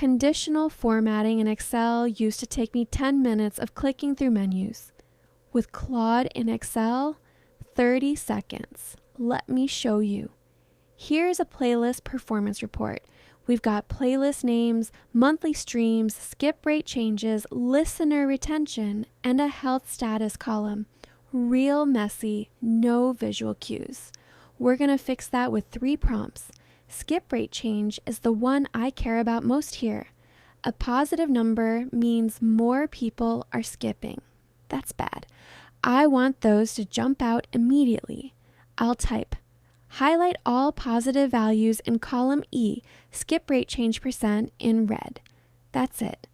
Conditional formatting in Excel used to take me 10 minutes of clicking through menus. With Claude in Excel, 30 seconds. Let me show you. Here's a playlist performance report. We've got playlist names, monthly streams, skip rate changes, listener retention, and a health status column. Real messy, no visual cues. We're going to fix that with 3 prompts. Skip rate change is the one I care about most here. A positive number means more people are skipping. That's bad. I want those to jump out immediately. I'll type, highlight all positive values in column E, skip rate change percent in red. That's it.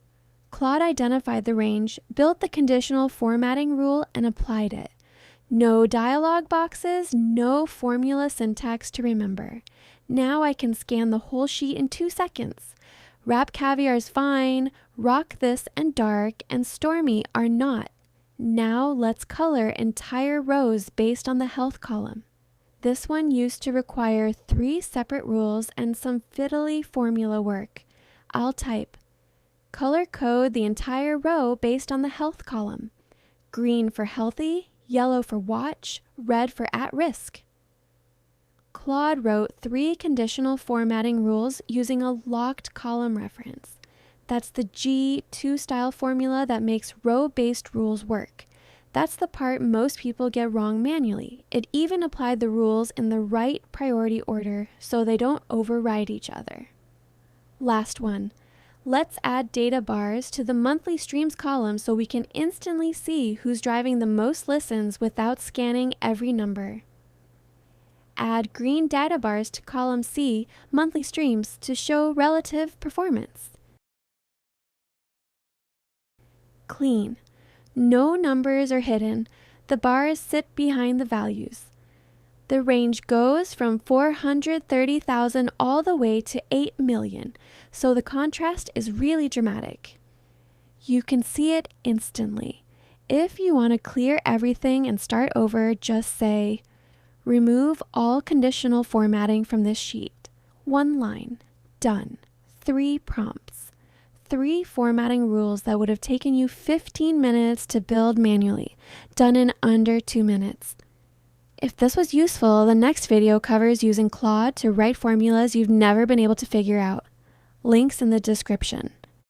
Claude identified the range, built the conditional formatting rule, and applied it. No dialog boxes, no formula syntax to remember. Now I can scan the whole sheet in 2 seconds. Wrap caviar is fine, rock this and dark, and stormy are not. Now let's color entire rows based on the health column. This one used to require 3 separate rules and some fiddly formula work. I'll type, color code the entire row based on the health column. Green for healthy, yellow for watch, red for at risk. Claude wrote 3 conditional formatting rules using a locked column reference. That's the G2 style formula that makes row-based rules work. That's the part most people get wrong manually. It even applied the rules in the right priority order so they don't override each other. Last one. Let's add data bars to the monthly streams column so we can instantly see who's driving the most listens without scanning every number. Add green data bars to column C, monthly streams, to show relative performance. Clean. No numbers are hidden. The bars sit behind the values. The range goes from 430,000 all the way to 8 million, so the contrast is really dramatic. You can see it instantly. If you want to clear everything and start over, just say, remove all conditional formatting from this sheet. 1 line. Done. 3 prompts. 3 formatting rules that would have taken you 15 minutes to build manually, done in under 2 minutes. If this was useful, the next video covers using Claude to write formulas you've never been able to figure out. Links in the description.